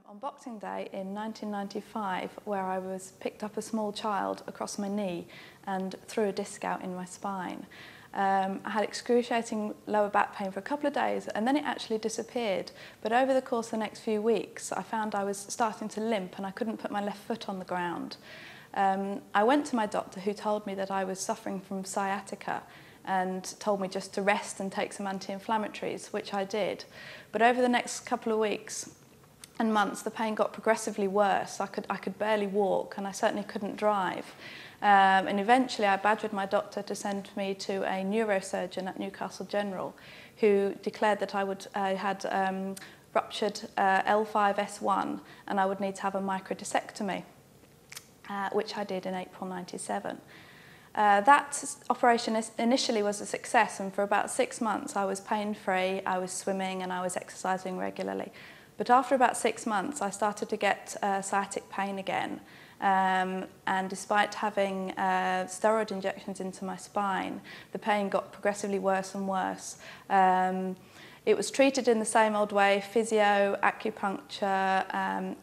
On Boxing Day in 1995, where I was picked up a small child across my knee and threw a disc out in my spine. I had excruciating lower back pain for a couple of days and then it actually disappeared. But over the course of the next few weeks, I found I was starting to limp and I couldn't put my left foot on the ground. I went to my doctor who told me that I was suffering from sciatica and told me just to rest and take some anti-inflammatories, which I did. But over the next couple of weeks and months, the pain got progressively worse. I could barely walk and I certainly couldn't drive. And eventually I badgered my doctor to send me to a neurosurgeon at Newcastle General who declared that I had ruptured L5-S1 and I would need to have a microdiscectomy, which I did in April '97. That operation initially was a success, and for about 6 months I was pain-free, I was swimming and I was exercising regularly. But after about 6 months I started to get sciatic pain again, and despite having steroid injections into my spine, the pain got progressively worse and worse. It was treated in the same old way: physio, acupuncture,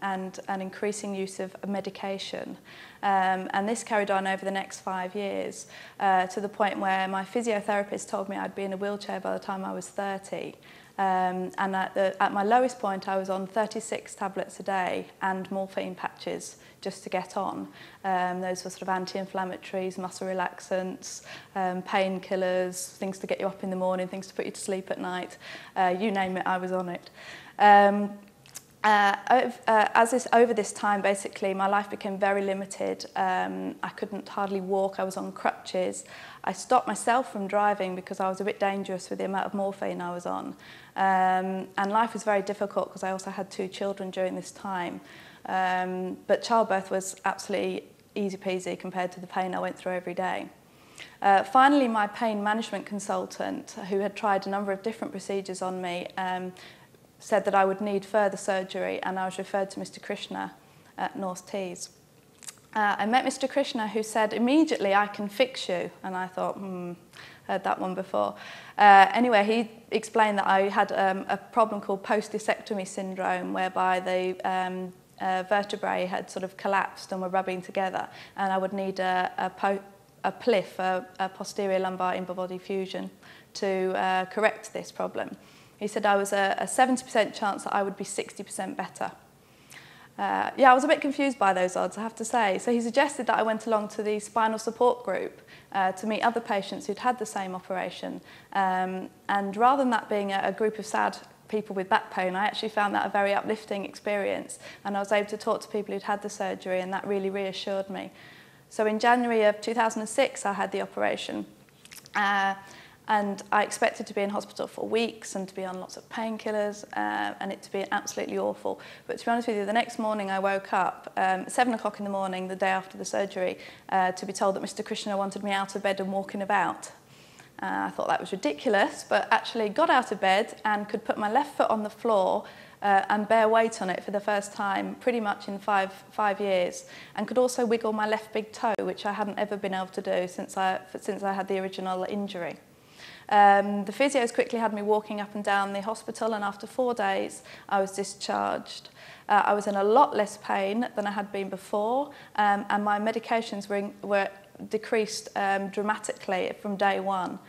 and an increasing use of medication. And this carried on over the next 5 years, to the point where my physiotherapist told me I'd be in a wheelchair by the time I was 30. And at my lowest point, I was on 36 tablets a day and morphine patches just to get on. Those were sort of anti-inflammatories, muscle relaxants, painkillers, things to get you up in the morning, things to put you to sleep at night. You name it, I was on it. Over this time, basically, my life became very limited. I couldn't hardly walk. I was on crutches. I stopped myself from driving because I was a bit dangerous with the amount of morphine I was on. And life was very difficult because I also had 2 children during this time. But childbirth was absolutely easy peasy compared to the pain I went through every day. Finally, my pain management consultant, who had tried a number of different procedures on me, said that I would need further surgery, and I was referred to Mr. Krishna at North Tees. I met Mr. Krishna, who said immediately, "I can fix you," and I thought, heard that one before. Anyway, he explained that I had a problem called post-discectomy syndrome, whereby the vertebrae had sort of collapsed and were rubbing together, and I would need a PLIF, a posterior lumbar interbody fusion, to correct this problem. He said I was a 70% chance that I would be 60% better. Yeah, I was a bit confused by those odds, I have to say. So he suggested that I went along to the spinal support group to meet other patients who'd had the same operation. And rather than that being a group of sad people with back pain, I actually found that a very uplifting experience. And I was able to talk to people who'd had the surgery, and that really reassured me. So in January of 2006, I had the operation. And I expected to be in hospital for weeks and to be on lots of painkillers and it to be absolutely awful. But to be honest with you, the next morning I woke up, 7 o'clock in the morning, the day after the surgery, to be told that Mr. Krishna wanted me out of bed and walking about. I thought that was ridiculous, but actually got out of bed and could put my left foot on the floor and bear weight on it for the first time pretty much in five years, and could also wiggle my left big toe, which I hadn't ever been able to do since I had the original injury. The physios quickly had me walking up and down the hospital, and after 4 days I was discharged. I was in a lot less pain than I had been before, and my medications were decreased dramatically from day one.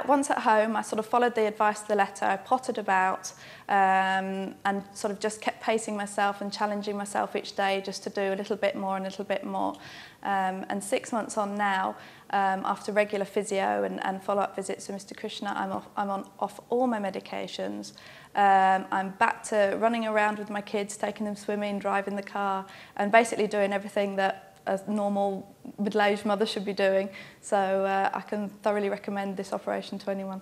Once at home, I sort of followed the advice of the letter. I pottered about and sort of just kept pacing myself and challenging myself each day just to do a little bit more and a little bit more. And 6 months on now, after regular physio and follow-up visits with Mr. Krishna, I'm off all my medications. I'm back to running around with my kids, taking them swimming, driving the car, and basically doing everything that a normal middle-aged mother should be doing. So I can thoroughly recommend this operation to anyone.